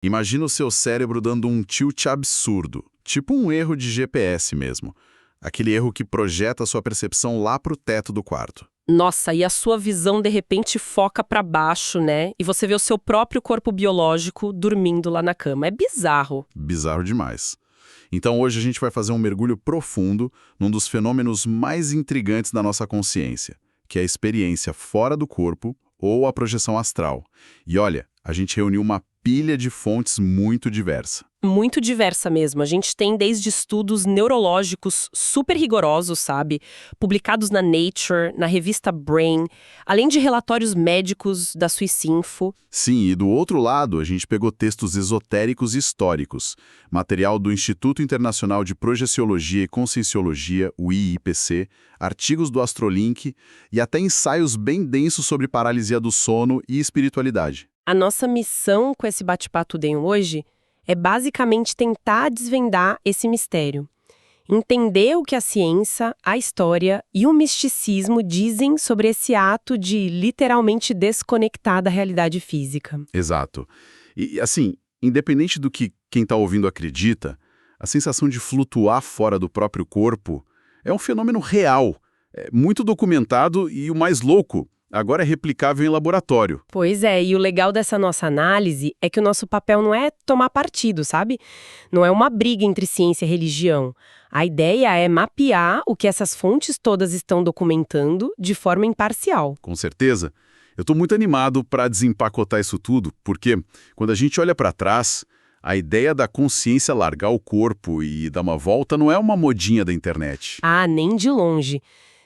Imagina o seu cérebro dando um tilt absurdo, tipo um erro de GPS mesmo. Aquele erro que projeta sua percepção lá pro teto do quarto. Nossa, e a sua visão de repente foca pra baixo, né? E você vê o seu próprio corpo biológico dormindo lá na cama. É bizarro. Bizarro demais. Então hoje a gente vai fazer um mergulho profundo num dos fenômenos mais intrigantes da nossa consciência, que é a experiência fora do corpo ou a projeção astral. E olha, a gente reuniu uma pilha de fontes muito diversa. Muito diversa mesmo. A gente tem desde estudos neurológicos super rigorosos, sabe? Publicados na Nature, na revista Brain, além de relatórios médicos da Suicinfo. Sim, e do outro lado a gente pegou textos esotéricos e históricos, material do Instituto Internacional de Projeciologia e Conscienciologia, o IIPC, artigos do Astrolink e até ensaios bem densos sobre paralisia do sono e espiritualidade. A nossa missão com esse bate-papo de hoje é basicamente tentar desvendar esse mistério. Entender o que a ciência, a história e o misticismo dizem sobre esse ato de literalmente desconectar da realidade física. Exato. E assim, independente do que quem está ouvindo acredita, a sensação de flutuar fora do próprio corpo é um fenômeno real, muito documentado e o mais louco, agora é replicável em laboratório. Pois é, e o legal dessa nossa análise é que o nosso papel não é tomar partido, sabe? Não é uma briga entre ciência e religião. A ideia é mapear o que essas fontes todas estão documentando de forma imparcial. Com certeza. Eu estou muito animado para desempacotar isso tudo, porque quando a gente olha para trás, a ideia da consciência largar o corpo e dar uma volta não é uma modinha da internet. Ah, nem de longe.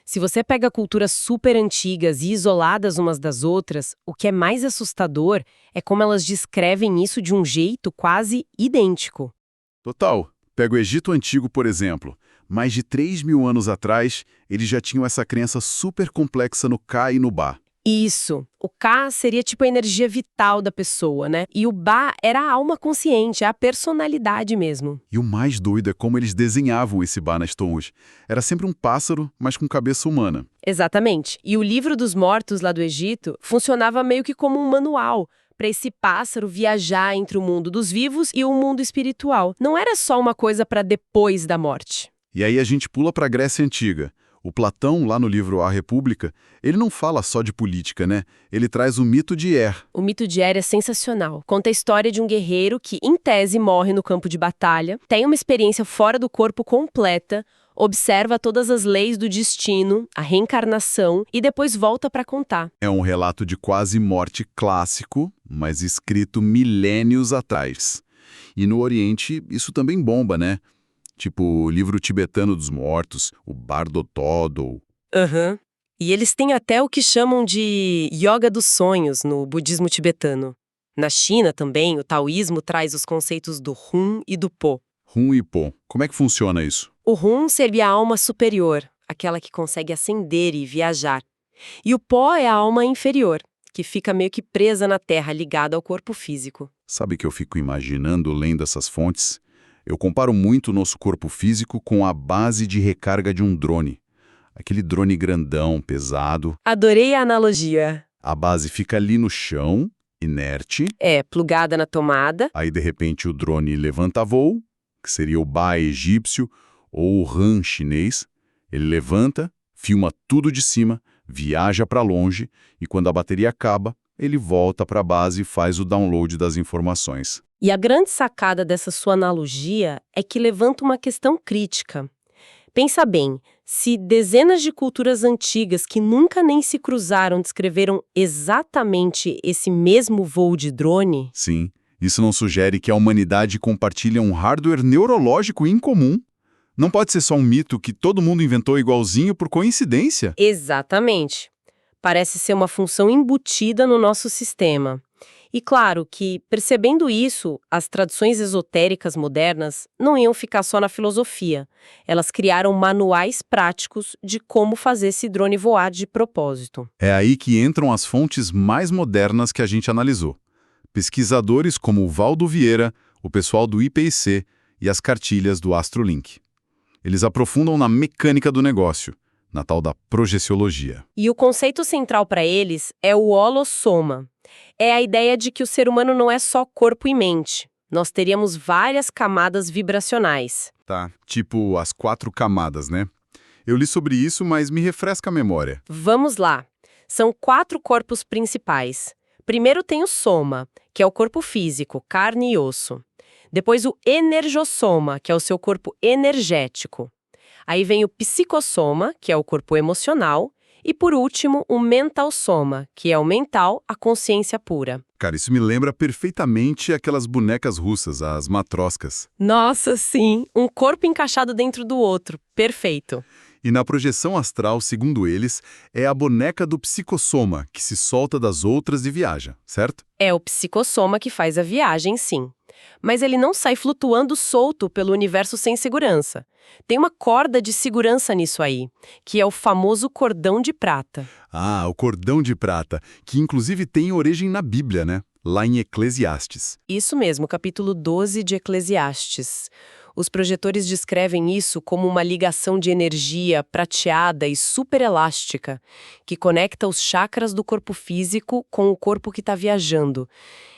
Se você pega culturas super antigas e isoladas umas das outras, o que é mais assustador é como elas descrevem isso de um jeito quase idêntico. Total. Pega o Egito Antigo, por exemplo. Mais de 3.000 anos atrás, eles já tinham essa crença super complexa no Ka e no Ba. Isso. O Ka seria tipo a energia vital da pessoa, né? E o Ba era a alma consciente, a personalidade mesmo. E o mais doido é como eles desenhavam esse Ba nas torres. Era sempre um pássaro, mas com cabeça humana. Exatamente. E o livro dos mortos lá do Egito funcionava meio que como um manual para esse pássaro viajar entre o mundo dos vivos e o mundo espiritual. Não era só uma coisa para depois da morte. E aí a gente pula para a Grécia Antiga. O Platão, lá no livro A República, ele não fala só de política, né? Ele traz o mito de Er. O mito de Er é sensacional. Conta a história de um guerreiro que, em tese, morre no campo de batalha, tem uma experiência fora do corpo completa, observa todas as leis do destino, a reencarnação e depois volta para contar. É um relato de quase morte clássico, mas escrito milênios atrás. E no Oriente, isso também bomba, né? Tipo o livro tibetano dos mortos, o Bardo Thodol. Aham. E eles têm até o que chamam de Yoga dos Sonhos no budismo tibetano. Na China também, o taoísmo traz os conceitos do Hun e do Po. Hun e Po. Como é que funciona isso? O Hun seria a alma superior, aquela que consegue ascender e viajar. E o Po é a alma inferior, que fica meio que presa na terra, ligada ao corpo físico. Sabe que eu fico imaginando lendo essas fontes? Eu comparo muito o nosso corpo físico com a base de recarga de um drone. Aquele drone grandão, pesado. Adorei a analogia. A base fica ali no chão, inerte. Plugada na tomada. Aí, de repente, o drone levanta voo, que seria o Ba egípcio ou o Han chinês. Ele levanta, filma tudo de cima, viaja para longe e, quando a bateria acaba, ele volta para a base e faz o download das informações. E a grande sacada dessa sua analogia é que levanta uma questão crítica. Pensa bem, se dezenas de culturas antigas que nunca nem se cruzaram descreveram exatamente esse mesmo voo de drone... Sim, isso não sugere que a humanidade compartilha um hardware neurológico incomum? Não pode ser só um mito que todo mundo inventou igualzinho por coincidência? Exatamente. Parece ser uma função embutida no nosso sistema. E claro que, percebendo isso, as tradições esotéricas modernas não iam ficar só na filosofia. Elas criaram manuais práticos de como fazer esse drone voar de propósito. É aí que entram as fontes mais modernas que a gente analisou. Pesquisadores como o Valdo Vieira, o pessoal do IPC e as cartilhas do Astrolink. Eles aprofundam na mecânica do negócio, na tal da projeciologia. E o conceito central para eles é o holossoma. É a ideia de que o ser humano não é só corpo e mente. Nós teríamos várias camadas vibracionais. Tá, tipo as 4 camadas, né? Eu li sobre isso, mas me refresca a memória. Vamos lá. São 4 corpos principais. Primeiro tem o soma, que é o corpo físico, carne e osso. Depois o energossoma, que é o seu corpo energético. Aí vem o psicossoma, que é o corpo emocional. E por último, o mentalsoma, que é o mental, a consciência pura. Cara, isso me lembra perfeitamente aquelas bonecas russas, as matroscas. Nossa, sim! Um corpo encaixado dentro do outro. Perfeito. E na projeção astral, segundo eles, é a boneca do psicossoma que se solta das outras e viaja, certo? É o psicossoma que faz a viagem, sim. Mas ele não sai flutuando solto pelo universo sem segurança. Tem uma corda de segurança nisso aí, que é o famoso cordão de prata. Ah, o cordão de prata, que inclusive tem origem na Bíblia, né? Lá em Eclesiastes. Isso mesmo, capítulo 12 de Eclesiastes. Os projetores descrevem isso como uma ligação de energia prateada e superelástica, que conecta os chakras do corpo físico com o corpo que está viajando.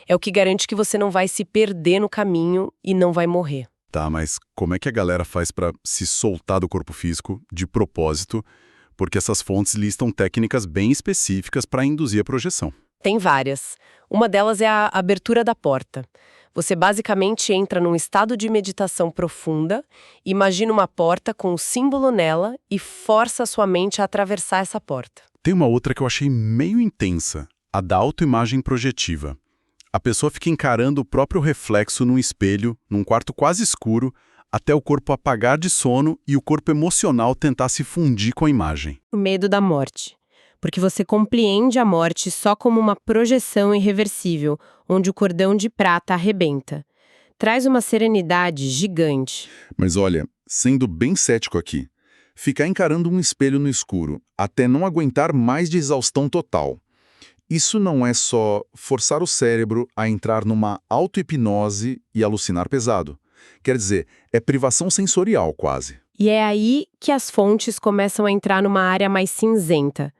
É o que garante que você não vai se perder no caminho e não vai morrer. Tá, mas como é que a galera faz pra se soltar do corpo físico de propósito? Porque essas fontes listam técnicas bem específicas para induzir a projeção. Tem várias. Uma delas é a abertura da porta. Você basicamente entra num estado de meditação profunda, imagina uma porta com um símbolo nela e força a sua mente a atravessar essa porta. Tem uma outra que eu achei meio intensa, a da autoimagem projetiva. A pessoa fica encarando o próprio reflexo num espelho, num quarto quase escuro, até o corpo apagar de sono e o corpo emocional tentar se fundir com a imagem. O medo da morte. Porque você compreende a morte só como uma projeção irreversível, onde o cordão de prata arrebenta. Traz uma serenidade gigante. Mas olha, sendo bem cético aqui, ficar encarando um espelho no escuro até não aguentar mais de exaustão total. Isso não é só forçar o cérebro a entrar numa auto-hipnose e alucinar pesado. Quer dizer, é privação sensorial quase. E é aí que as fontes começam a entrar numa área mais cinzenta.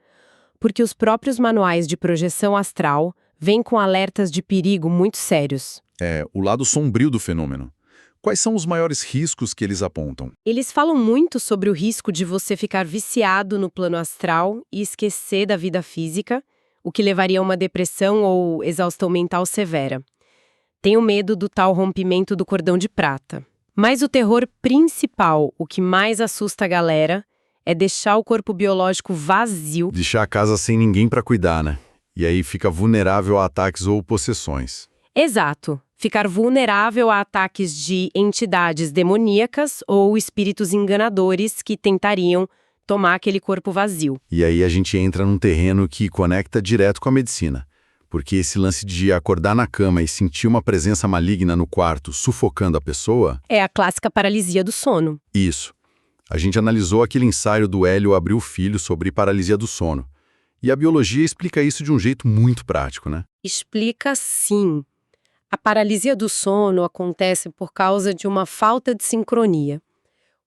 Porque os próprios manuais de projeção astral vêm com alertas de perigo muito sérios. É o lado sombrio do fenômeno. Quais são os maiores riscos que eles apontam? Eles falam muito sobre o risco de você ficar viciado no plano astral e esquecer da vida física, o que levaria a uma depressão ou exaustão mental severa. Tenho medo do tal rompimento do cordão de prata. Mas o terror principal, o que mais assusta a galera, é deixar o corpo biológico vazio. Deixar a casa sem ninguém para cuidar, né? E aí fica vulnerável a ataques ou possessões. Exato. Ficar vulnerável a ataques de entidades demoníacas ou espíritos enganadores que tentariam tomar aquele corpo vazio. E aí a gente entra num terreno que conecta direto com a medicina. Porque esse lance de acordar na cama e sentir uma presença maligna no quarto sufocando a pessoa... É a clássica paralisia do sono. Isso. A gente analisou aquele ensaio do Hélio Abril Filho sobre paralisia do sono. E a biologia explica isso de um jeito muito prático, né? Explica sim. A paralisia do sono acontece por causa de uma falta de sincronia.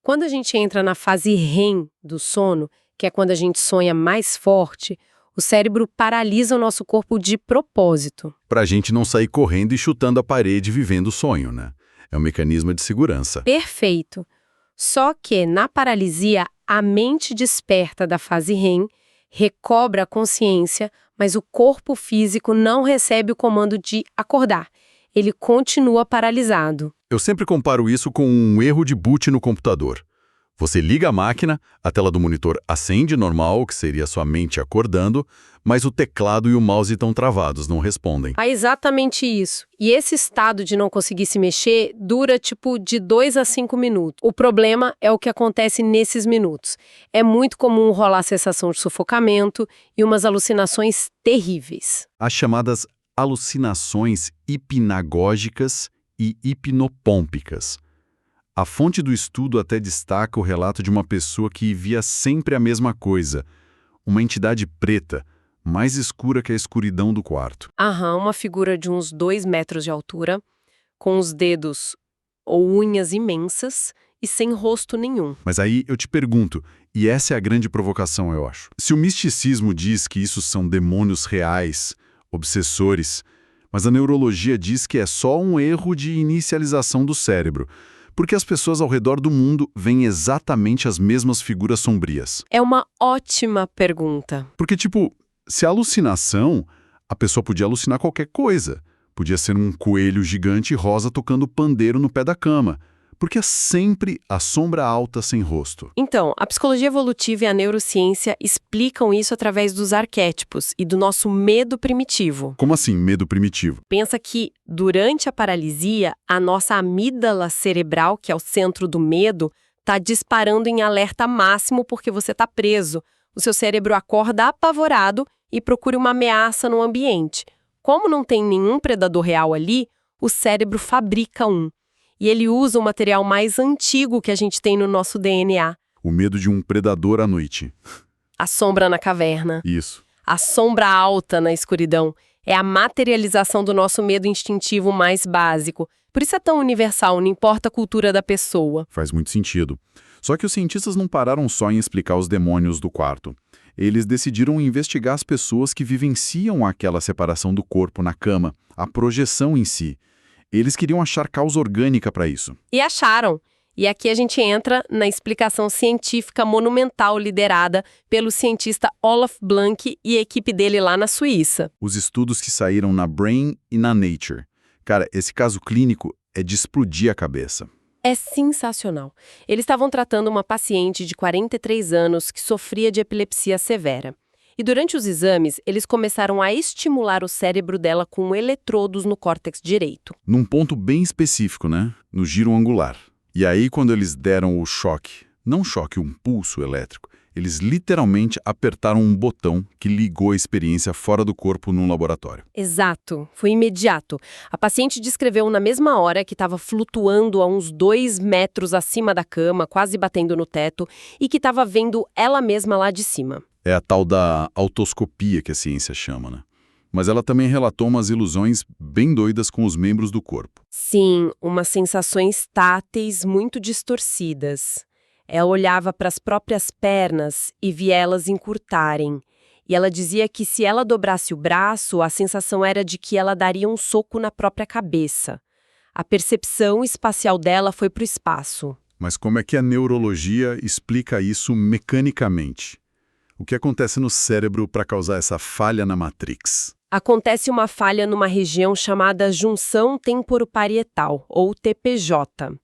Quando a gente entra na fase REM do sono, que é quando a gente sonha mais forte, o cérebro paralisa o nosso corpo de propósito. Pra gente não sair correndo e chutando a parede vivendo o sonho, né? É um mecanismo de segurança. Perfeito. Só que, na paralisia, a mente desperta da fase REM, recobra a consciência, mas o corpo físico não recebe o comando de acordar. Ele continua paralisado. Eu sempre comparo isso com um erro de boot no computador. Você liga a máquina, a tela do monitor acende normal, que seria sua mente acordando, mas o teclado e o mouse estão travados, não respondem. É exatamente isso. E esse estado de não conseguir se mexer dura de 2 a 5 minutos. O problema é o que acontece nesses minutos. É muito comum rolar a sensação de sufocamento e umas alucinações terríveis. As chamadas alucinações hipnagógicas e hipnopômpicas. A fonte do estudo até destaca o relato de uma pessoa que via sempre a mesma coisa, uma entidade preta, mais escura que a escuridão do quarto. Uma figura de uns 2 metros de altura, com os dedos ou unhas imensas e sem rosto nenhum. Mas aí eu te pergunto, e essa é a grande provocação, eu acho. Se o misticismo diz que isso são demônios reais, obsessores, mas a neurologia diz que é só um erro de inicialização do cérebro, porque as pessoas ao redor do mundo veem exatamente as mesmas figuras sombrias. É uma ótima pergunta. Porque, tipo, se a alucinação, a pessoa podia alucinar qualquer coisa. Podia ser um coelho gigante rosa tocando pandeiro no pé da cama. Porque é sempre a sombra alta sem rosto. Então, a psicologia evolutiva e a neurociência explicam isso através dos arquétipos e do nosso medo primitivo. Como assim, medo primitivo? Pensa que, durante a paralisia, a nossa amígdala cerebral, que é o centro do medo, está disparando em alerta máximo porque você está preso. O seu cérebro acorda apavorado e procura uma ameaça no ambiente. Como não tem nenhum predador real ali, o cérebro fabrica um. E ele usa o material mais antigo que a gente tem no nosso DNA. O medo de um predador à noite. A sombra na caverna. Isso. A sombra alta na escuridão. É a materialização do nosso medo instintivo mais básico. Por isso é tão universal, não importa a cultura da pessoa. Faz muito sentido. Só que os cientistas não pararam só em explicar os demônios do quarto. Eles decidiram investigar as pessoas que vivenciam aquela separação do corpo na cama, a projeção em si. Eles queriam achar causa orgânica para isso. E acharam. E aqui a gente entra na explicação científica monumental liderada pelo cientista Olaf Blank e a equipe dele lá na Suíça. Os estudos que saíram na Brain e na Nature. Cara, esse caso clínico é de explodir a cabeça. É sensacional. Eles estavam tratando uma paciente de 43 anos que sofria de epilepsia severa. E durante os exames, eles começaram a estimular o cérebro dela com eletrodos no córtex direito. Num ponto bem específico, né? No giro angular. E aí, quando eles deram o choque, não choque, um pulso elétrico, eles literalmente apertaram um botão que ligou a experiência fora do corpo num laboratório. Exato, foi imediato. A paciente descreveu na mesma hora que estava flutuando a uns 2 metros acima da cama, quase batendo no teto, e que estava vendo ela mesma lá de cima. É a tal da autoscopia que a ciência chama, né? Mas ela também relatou umas ilusões bem doidas com os membros do corpo. Sim, umas sensações táteis muito distorcidas. Ela olhava para as próprias pernas e via elas encurtarem. E ela dizia que se ela dobrasse o braço, a sensação era de que ela daria um soco na própria cabeça. A percepção espacial dela foi para o espaço. Mas como é que a neurologia explica isso mecanicamente? O que acontece no cérebro para causar essa falha na Matrix? Acontece uma falha numa região chamada junção temporoparietal, ou TPJ.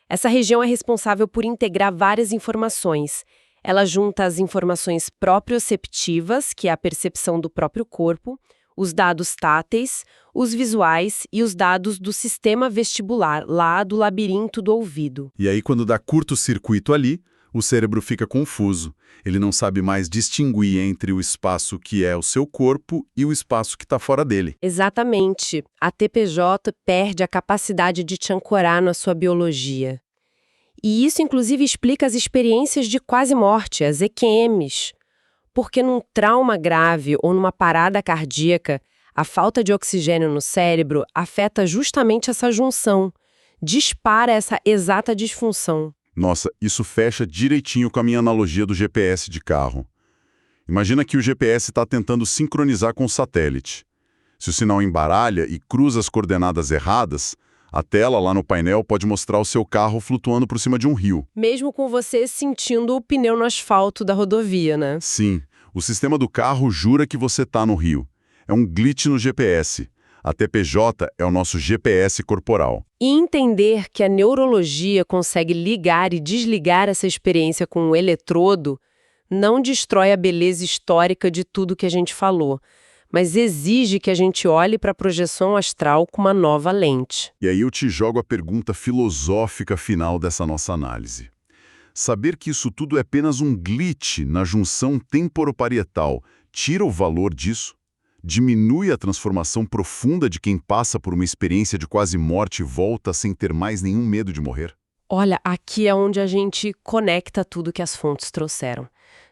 Essa região é responsável por integrar várias informações. Ela junta as informações proprioceptivas, que é a percepção do próprio corpo, os dados táteis, os visuais e os dados do sistema vestibular, lá do labirinto do ouvido. E aí, quando dá curto-circuito ali, o cérebro fica confuso. Ele não sabe mais distinguir entre o espaço que é o seu corpo e o espaço que está fora dele. Exatamente. A TPJ perde a capacidade de te ancorar na sua biologia. E isso, inclusive, explica as experiências de quase morte, as EQMs. Porque num trauma grave ou numa parada cardíaca, a falta de oxigênio no cérebro afeta justamente essa junção, dispara essa exata disfunção. Nossa, isso fecha direitinho com a minha analogia do GPS de carro. Imagina que o GPS está tentando sincronizar com o satélite. Se o sinal embaralha e cruza as coordenadas erradas, a tela lá no painel pode mostrar o seu carro flutuando por cima de um rio. Mesmo com você sentindo o pneu no asfalto da rodovia, né? Sim, o sistema do carro jura que você está no rio. É um glitch no GPS. A TPJ é o nosso GPS corporal. E entender que a neurologia consegue ligar e desligar essa experiência com um eletrodo não destrói a beleza histórica de tudo que a gente falou, mas exige que a gente olhe para a projeção astral com uma nova lente. E aí eu te jogo a pergunta filosófica final dessa nossa análise. Saber que isso tudo é apenas um glitch na junção temporoparietal tira o valor disso? Diminui a transformação profunda de quem passa por uma experiência de quase morte e volta sem ter mais nenhum medo de morrer? Olha, aqui é onde a gente conecta tudo que as fontes trouxeram.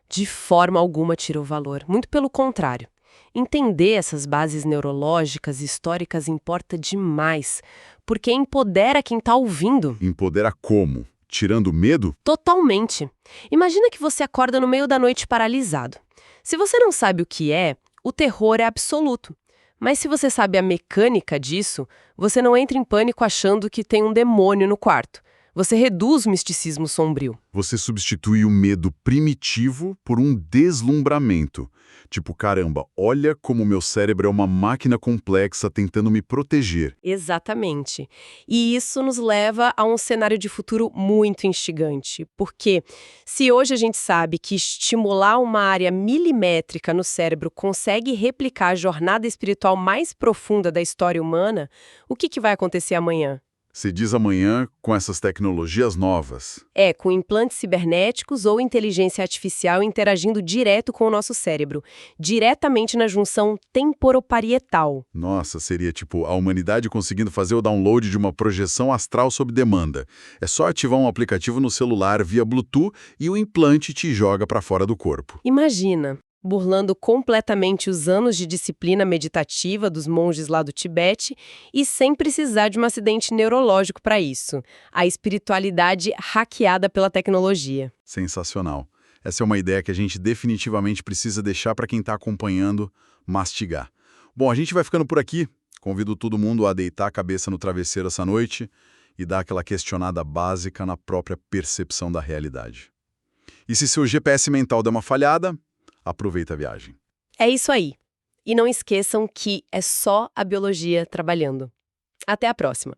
De forma alguma tira o valor, muito pelo contrário. Entender essas bases neurológicas e históricas importa demais, porque empodera quem está ouvindo. Empodera como? tirando o medo? Totalmente. Imagina que você acorda no meio da noite paralisado. Se você não sabe o que é, o terror é absoluto. Mas se você sabe a mecânica disso, você não entra em pânico achando que tem um demônio no quarto. Você reduz o misticismo sombrio. Você substitui o medo primitivo por um deslumbramento. Tipo, caramba, olha como meu cérebro é uma máquina complexa tentando me proteger. Exatamente. E isso nos leva a um cenário de futuro muito instigante. Porque se hoje a gente sabe que estimular uma área milimétrica no cérebro consegue replicar a jornada espiritual mais profunda da história humana, o que vai acontecer amanhã? Se diz amanhã com essas tecnologias novas. Com implantes cibernéticos ou inteligência artificial interagindo direto com o nosso cérebro, diretamente na junção temporoparietal. Nossa, seria tipo a humanidade conseguindo fazer o download de uma projeção astral sob demanda. É só ativar um aplicativo no celular via Bluetooth e o implante te joga para fora do corpo. Imagina, burlando completamente os anos de disciplina meditativa dos monges lá do Tibete e sem precisar de um acidente neurológico para isso. A espiritualidade hackeada pela tecnologia. Sensacional. Essa é uma ideia que a gente definitivamente precisa deixar para quem está acompanhando mastigar. Bom, a gente vai ficando por aqui. Convido todo mundo a deitar a cabeça no travesseiro essa noite e dar aquela questionada básica na própria percepção da realidade. E se seu GPS mental der uma falhada, aproveita a viagem. É isso aí. E não esqueçam que é só a biologia trabalhando. Até a próxima!